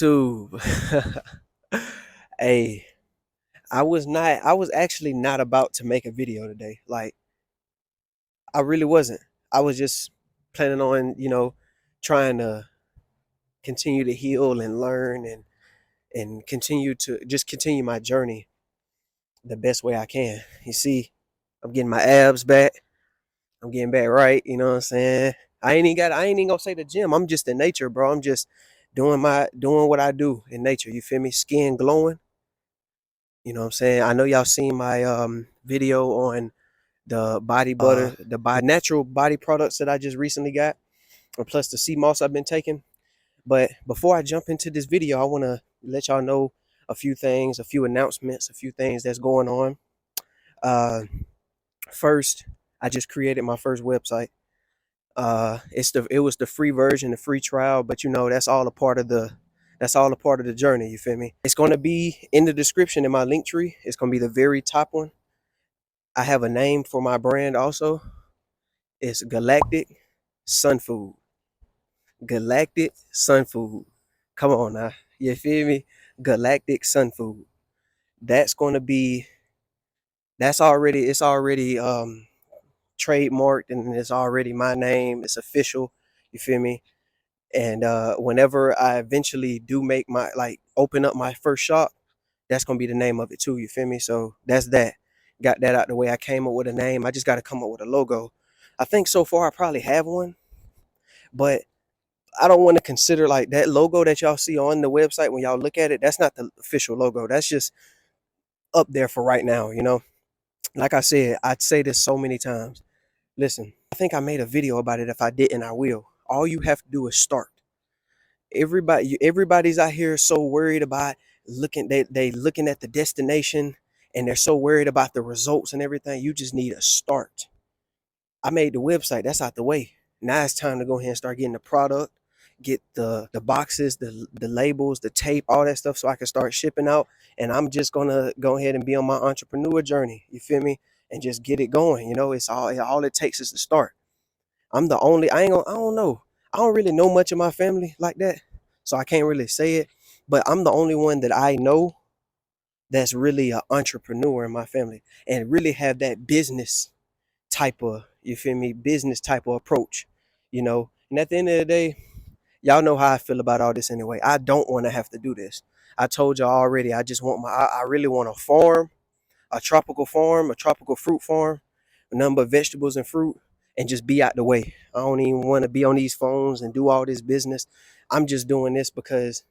YouTube. Hey, I was actually not about to make a video today. Like, I really wasn't. I was just planning on, trying to continue to heal and learn and continue my journey the best way I can. You see, I'm getting my abs back. I'm getting back right, you know what I'm saying? I ain't even gonna say the gym. I'm just in nature, bro. I'm just doing what I do in nature. You feel me? Skin glowing. You know what I'm saying? I know y'all seen my video on the body butter, the natural body products that I just recently got, and plus the sea moss I've been taking. But before I jump into this video, I want to let y'all know a few things, a few announcements, a few things that's going on. Uh, First, I just created my first website. It was the free version, the free trial, but that's all a part of the journey. You feel me? It's gonna be in the description in my link tree. It's gonna be the very top one. I have a name for my brand also. It's Galactic Sun Food. Galactic Sun Food. Come on now. You feel me? Galactic Sun Food. That's gonna be it's already trademarked, and it's already my name. It's official. You feel me? And whenever I eventually do make my open up my first shop, that's gonna be the name of it too. You feel me? So that's that. Got that out the way. I came up with a name. I just got to come up with a logo. I think so far I probably have one, but I don't want to consider like that logo that y'all see on the website when y'all look at it. That's not the official logo. That's just up there for right now. Like I said, I'd say this so many times. Listen, I think I made a video about it. If I didn't, I will. All you have to do is start. Everybody's out here so worried about they looking at the destination, and they're so worried about the results and everything. You just need a start. I made the website. That's out the way. Now it's time to go ahead and start getting the product, get the boxes, the labels, the tape, all that stuff, so I can start shipping out. And I'm just gonna go ahead and be on my entrepreneur journey. You feel me? And just get it going. It's all it takes is to start. I'm the only. I don't know. I don't really know much of my family like that, so I can't really say it. But I'm the only one that I know that's really an entrepreneur in my family and really have that business type of, you feel me, business type of approach. And at the end of the day, y'all know how I feel about all this anyway. I don't want to have to do this. I told y'all already. I just want I really want a farm, a tropical farm, a tropical fruit farm, a number of vegetables and fruit, and just be out the way. I don't even want to be on these phones and do all this business. I'm just doing this because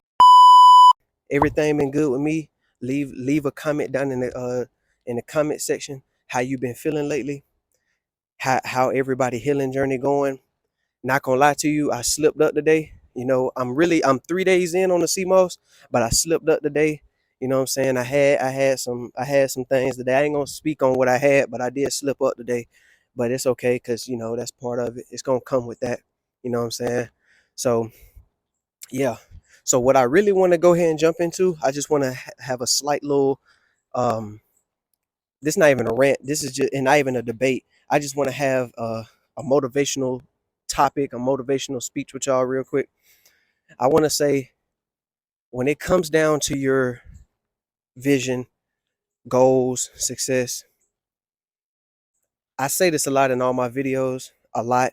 everything been good with me. Leave a comment down in the comment section how you been feeling lately, how everybody healing journey going. Not gonna lie to you, I slipped up today. I'm 3 days in on the CMOS, but I slipped up today. You know what I'm saying? I had some things today. I ain't gonna speak on what I had, but I did slip up today. But it's okay, because that's part of it. It's gonna come with that. You know what I'm saying? So yeah. So what I really want to go ahead and jump into, I just want to have a slight little this is not even a rant. This is just, and not even a debate. I just want to have a motivational topic, a motivational speech with y'all real quick. I want to say, when it comes down to your vision, goals, success, I say this a lot in all my videos, a lot,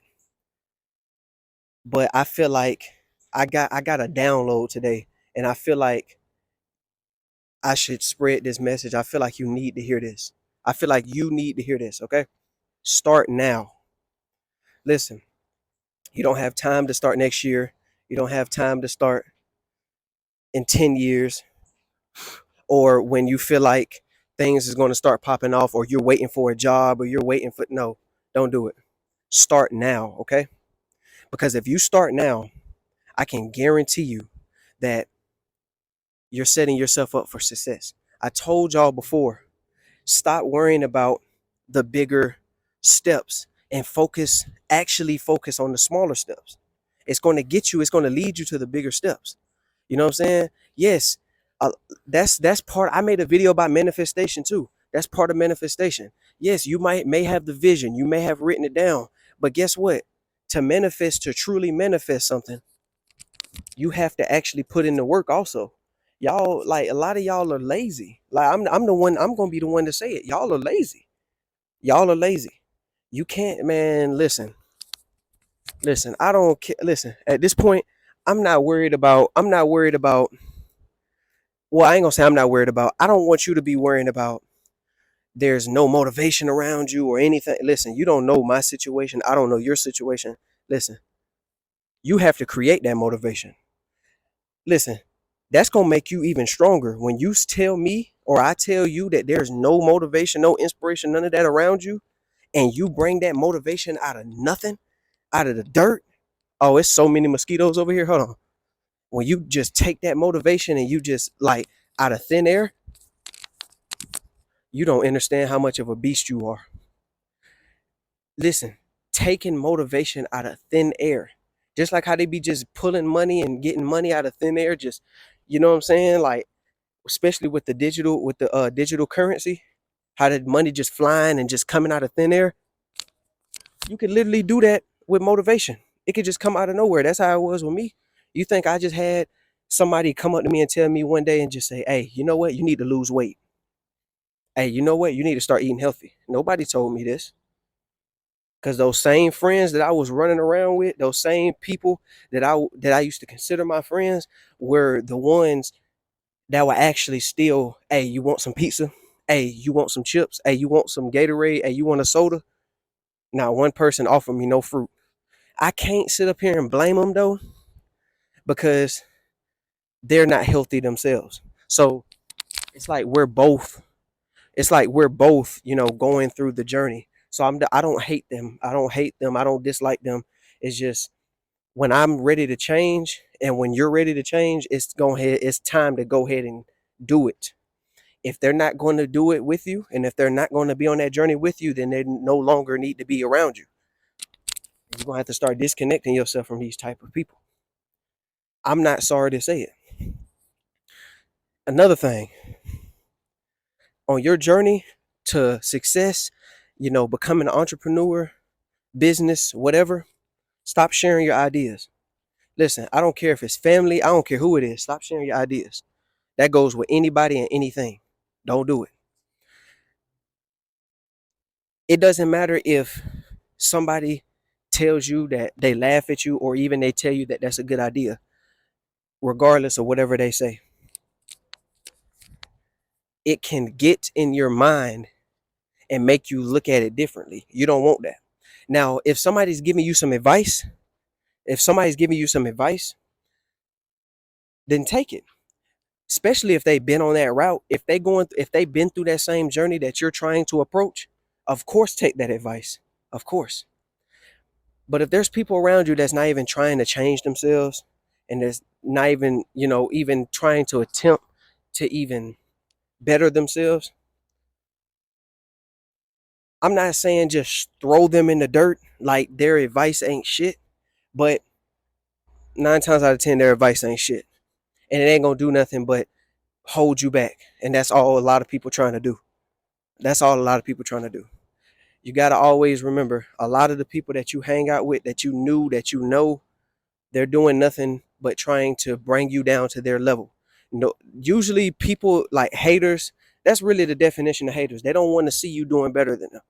but I feel like I got a download today, and I feel like I should spread this message. I feel like you need to hear this. I feel like you need to hear this, okay? Start now. Listen, you don't have time to start next year. You don't have time to start in 10 years, or when you feel like things is going to start popping off, or you're waiting for a job, or you're waiting for, no, don't do it. Start now, okay? Because if you start now, I can guarantee you that you're setting yourself up for success. I told y'all before, stop worrying about the bigger steps and actually focus on the smaller steps. It's going to lead you to the bigger steps. You know what I'm saying? Yes, uh, that's part. I made a video about manifestation too. That's part of manifestation. Yes, you may have the vision, you may have written it down, but guess what? To truly manifest something, You have to actually put in the work also. Y'all, like, a lot of y'all are lazy. Like, I'm the one, I'm gonna be the one to say it. Y'all are lazy. Y'all are lazy. You can't, man, listen, I don't care. Listen, at this point, I'm not worried about, well, I ain't gonna say I'm not worried about, I don't want you to be worrying about there's no motivation around you or anything. Listen, you don't know my situation. I don't know your situation. Listen, you have to create that motivation. Listen, that's gonna make you even stronger when you tell me or I tell you that there's no motivation, no inspiration, none of that around you, and you bring that motivation out of nothing, out of the dirt. Oh, it's so many mosquitoes over here. Hold on. When you just take that motivation and you just, like, out of thin air, you don't understand how much of a beast you are. Listen, taking motivation out of thin air, just like how they be just pulling money and getting money out of thin air, just, you know what I'm saying? Like, especially with the digital currency, how the money just flying and just coming out of thin air. You could literally do that with motivation. It could just come out of nowhere. That's how it was with me. You think I just had somebody come up to me and tell me one day and just say, hey, you know what? You need to lose weight. Hey, you know what? You need to start eating healthy. Nobody told me this. Because those same friends that I was running around with, those same people that I used to consider my friends, were the ones that were actually still, hey, you want some pizza? Hey, you want some chips? Hey, you want some Gatorade? Hey, you want a soda? Not one person offered me no fruit. I can't sit up here and blame them though, because they're not healthy themselves. So it's like we're both, going through the journey. So I don't hate them. I don't hate them. I don't dislike them. It's just when I'm ready to change and when you're ready to change, it's time to go ahead and do it. If they're not going to do it with you, and if they're not going to be on that journey with you, then they no longer need to be around you. You're gonna have to start disconnecting yourself from these type of people. I'm not sorry to say it. Another thing, on your journey to success, becoming an entrepreneur, business, whatever, stop sharing your ideas. Listen, I don't care if it's family, I don't care who it is. Stop sharing your ideas. That goes with anybody and anything. Don't do it. It doesn't matter if somebody tells you that they laugh at you or even they tell you that that's a good idea, regardless of whatever they say. It can get in your mind and make you look at it differently. You don't want that. Now, if somebody's giving you some advice, then take it. Especially if they've been on that route, if they've been through that same journey that you're trying to approach, of course take that advice. Of course. But if there's people around you that's not even trying to change themselves and that's not even, even trying to attempt to even better themselves, I'm not saying just throw them in the dirt like their advice ain't shit, but 9 times out of 10, their advice ain't shit. And it ain't gonna do nothing but hold you back. And that's all a lot of people trying to do. That's all a lot of people trying to do. You got to always remember, a lot of the people that you hang out with, that you knew, that they're doing nothing but trying to bring you down to their level. No, usually people like haters, that's really the definition of haters. They don't want to see you doing better than them.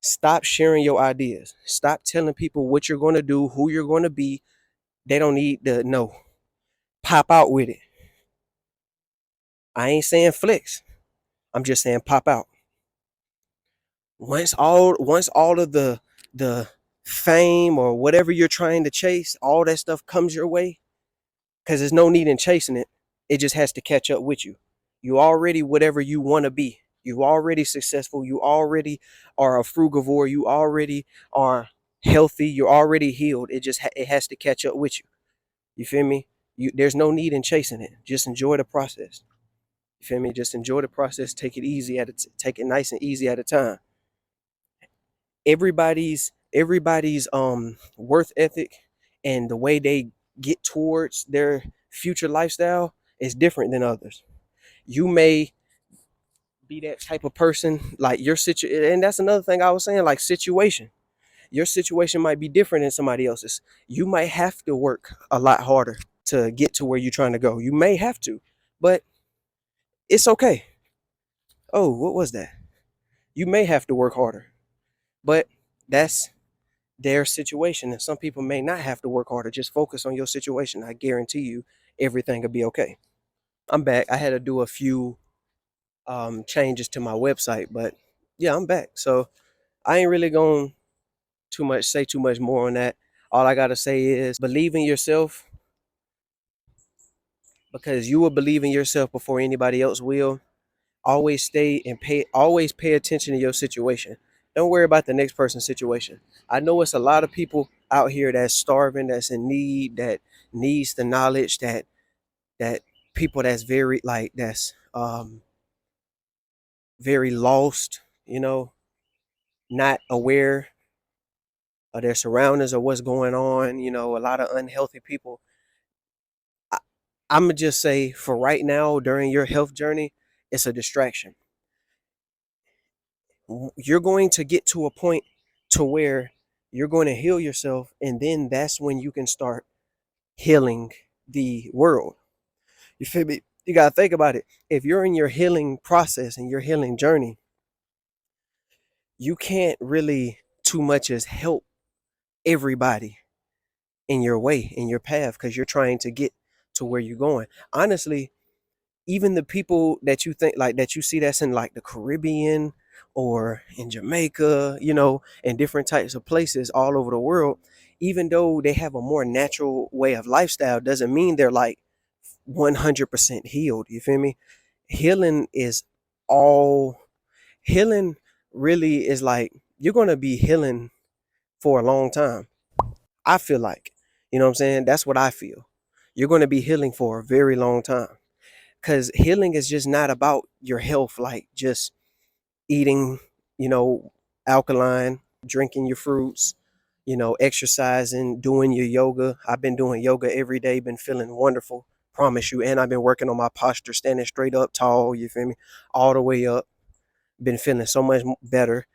Stop sharing your ideas. Stop telling people what you're going to do, who you're going to be. They don't need to know. Pop out with it. I ain't saying flex. I'm just saying pop out. Once all of the fame or whatever you're trying to chase, all that stuff comes your way, because there's no need in chasing it. It just has to catch up with you. You already whatever you want to be. You already successful. You already are a frugivore. You already are healthy. You're already healed. It has to catch up with you. You feel me? There's no need in chasing it. Just enjoy the process. You feel me? Just enjoy the process. Take it nice and easy at a time. Everybody's worth ethic and the way they get towards their future lifestyle is different than others. You may be that type of person, like your situation, and that's another thing I was saying, like situation. Your situation might be different than somebody else's. You might have to work a lot harder to get to where you're trying to go. You may have to, but it's okay. Oh, what was that? You may have to work harder, but that's their situation. And some people may not have to work harder. Just focus on your situation. I guarantee you everything will be okay. I'm back. I had to do a few changes to my website, but yeah, I'm back. So I ain't really going to say too much more on that. All I gotta say is believe in yourself, because you will believe in yourself before anybody else will. Always pay attention to your situation. Don't worry about the next person's situation. I know it's a lot of people out here that's starving, that's in need, that needs the knowledge, that people that's very like that's very lost, not aware of their surroundings or what's going on, a lot of unhealthy people. I, I'm gonna just say for right now during your health journey, it's a distraction. You're going to get to a point to where you're going to heal yourself, and then that's when you can start healing the world. You feel me? You got to think about it. If you're in your healing process and your healing journey, you can't really too much as help everybody in your way, in your path, because you're trying to get to where you're going. Honestly, even the people that you think like that you see that's in like the Caribbean or in Jamaica, and different types of places all over the world, even though they have a more natural way of lifestyle, doesn't mean they're like 100% healed. You feel me? Healing is all healing really is like you're going to be healing for a long time. I feel like, you know what I'm saying? That's what I feel. You're going to be healing for a very long time, because healing is just not about your health, like just eating, you know, alkaline, drinking your fruits, exercising, doing your yoga. I've been doing yoga every day, been feeling wonderful, promise you. And I've been working on my posture, standing straight up tall, you feel me, all the way up. Been feeling so much better.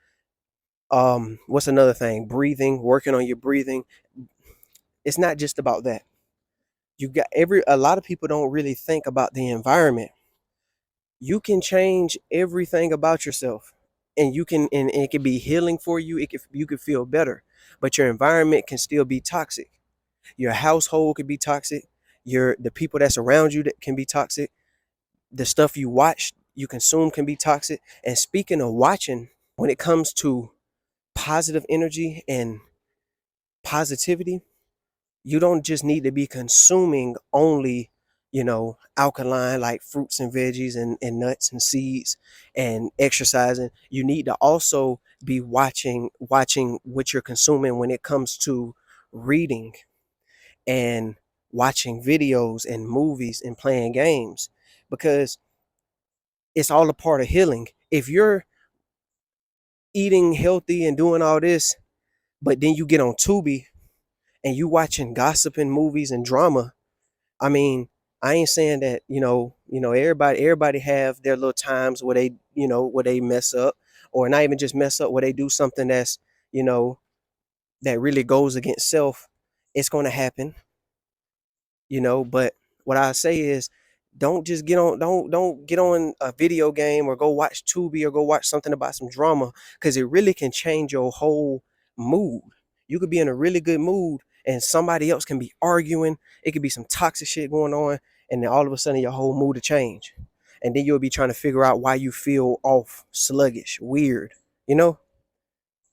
What's another thing? Breathing, working on your breathing. It's not just about that. A lot of people don't really think about the environment. You can change everything about yourself, and and it can be healing for you. You can feel better, but your environment can still be toxic. Your household could be toxic. The people that's around you that can be toxic. The stuff you watch, you consume can be toxic. And speaking of watching, when it comes to positive energy and positivity, you don't just need to be consuming only, alkaline like fruits and veggies and nuts and seeds and exercising. You need to also be watching what you're consuming when it comes to reading and watching videos and movies and playing games, because it's all a part of healing. If you're eating healthy and doing all this, but then you get on Tubi and you watching gossiping movies and drama, I mean, I ain't saying that, everybody have their little times where where they mess up, or not even just mess up, where they do something that's, you know, that really goes against self. It's going to happen, but what I say is don't get on a video game or go watch Tubi or go watch something about some drama, because it really can change your whole mood. You could be in a really good mood and somebody else can be arguing. It could be some toxic shit going on, and then all of a sudden your whole mood will change. And then you'll be trying to figure out why you feel off, sluggish, weird. You know?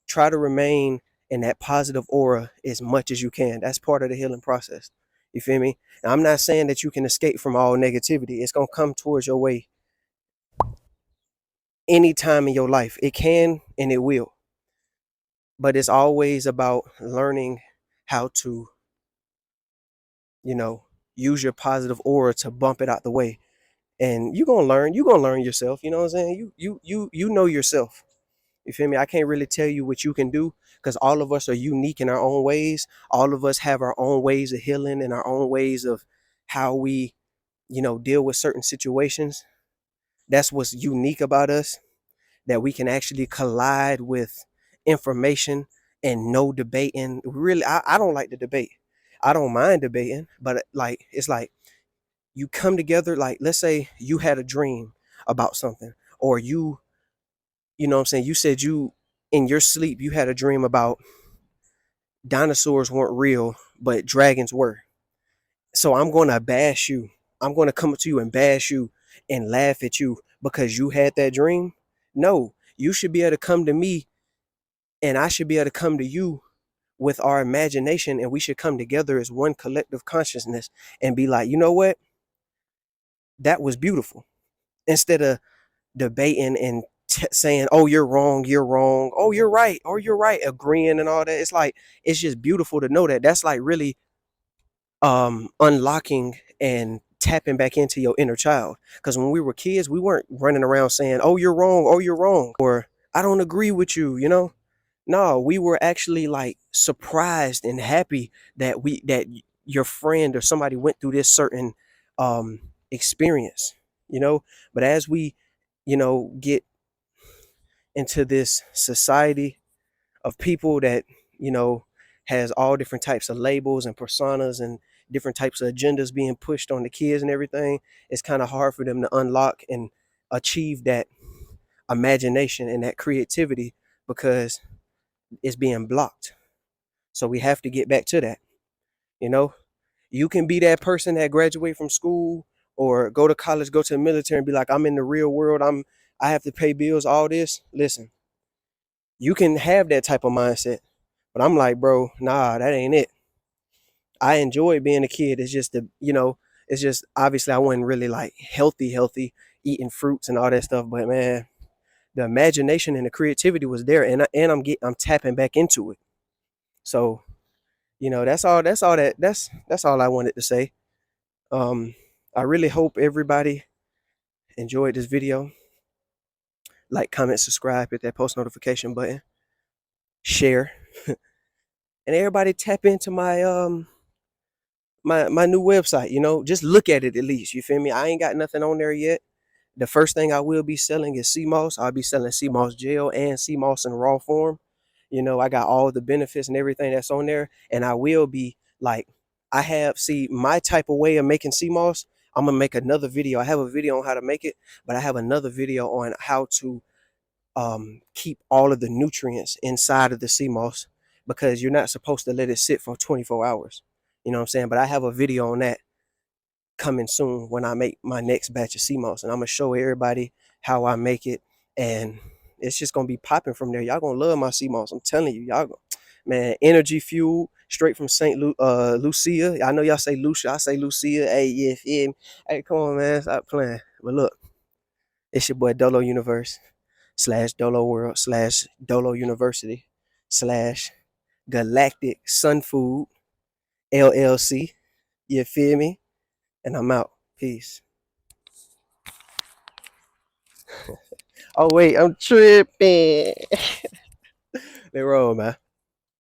Try to remain in that positive aura as much as you can. That's part of the healing process. You feel me? Now, I'm not saying that you can escape from all negativity. It's gonna come towards your way any time in your life. It can and it will. But it's always about learning how to, you know, use your positive aura to bump it out the way. And you're gonna learn yourself. You know what I'm saying? You know yourself. You feel me? I can't really tell you what you can do, because all of us are unique in our own ways. All of us have our own ways of healing and our own ways of how we, deal with certain situations. That's what's unique about us, that we can actually collide with information and no debating. Really, I don't like to debate. I don't mind debating, but like it's like you come together. Like let's say you had a dream about something, or you know what I'm saying, you said you in your sleep you had a dream about dinosaurs weren't real, but dragons were. So I'm gonna bash you. I'm gonna come up to you and bash you and laugh at you because you had that dream. No, you should be able to come to me and I should be able to come to you with our imagination, and we should come together as one collective consciousness and be like, you know what? That was beautiful. Instead of debating and saying, oh, you're wrong, oh, you're right, oh, you're right, agreeing and all that. It's like, it's just beautiful to know that that's like really unlocking and tapping back into your inner child. Because when we were kids, we weren't running around saying, oh, you're wrong, or I don't agree with you, you know? No, we were actually like surprised and happy that your friend or somebody went through this certain experience, you know? But as we, get into this society of people that, you know, has all different types of labels and personas and different types of agendas being pushed on the kids and everything, it's kind of hard for them to unlock and achieve that imagination and that creativity because it's being blocked. So we have to get back to that. You know, you can be that person that graduate from school or go to college, go to the military and be like, I'm in the real world. I have to pay bills, all this. Listen, you can have that type of mindset. But I'm like, bro, nah, that ain't it. I enjoyed being a kid. It's just it's just obviously I wasn't really like healthy, eating fruits and all that stuff. But man, the imagination and the creativity was there, and I'm tapping back into it. So that's all I wanted to say. Um, I really hope everybody enjoyed this video. Like, comment, subscribe, hit that post notification button, share, and everybody tap into my new website. Just look at it at least. You feel me? I ain't got nothing on there yet. The first thing I will be selling is sea moss. I'll be selling sea moss gel and sea moss in raw form. I got all the benefits and everything that's on there, and I will be like, I have see my type of way of making sea moss. I'm gonna make another video. I have a video on how to make it, but I have another video on how to keep all of the nutrients inside of the sea moss because you're not supposed to let it sit for 24 hours. You know what I'm saying? But I have a video on that coming soon when I make my next batch of sea moss, and I'm gonna show everybody how I make it, and it's just gonna be popping from there. Y'all gonna love my sea moss. I'm telling you, y'all man, energy fuel straight from Lucia. I know y'all say Lucia, I say Lucia. Hey, yeah, yeah. Hey, come on, man, stop playing. But look, it's your boy Dolo Universe / Dolo World / Dolo University / Galactic Sun Food LLC. You feel me? And I'm out. Peace. Oh wait, I'm tripping. They roll, man.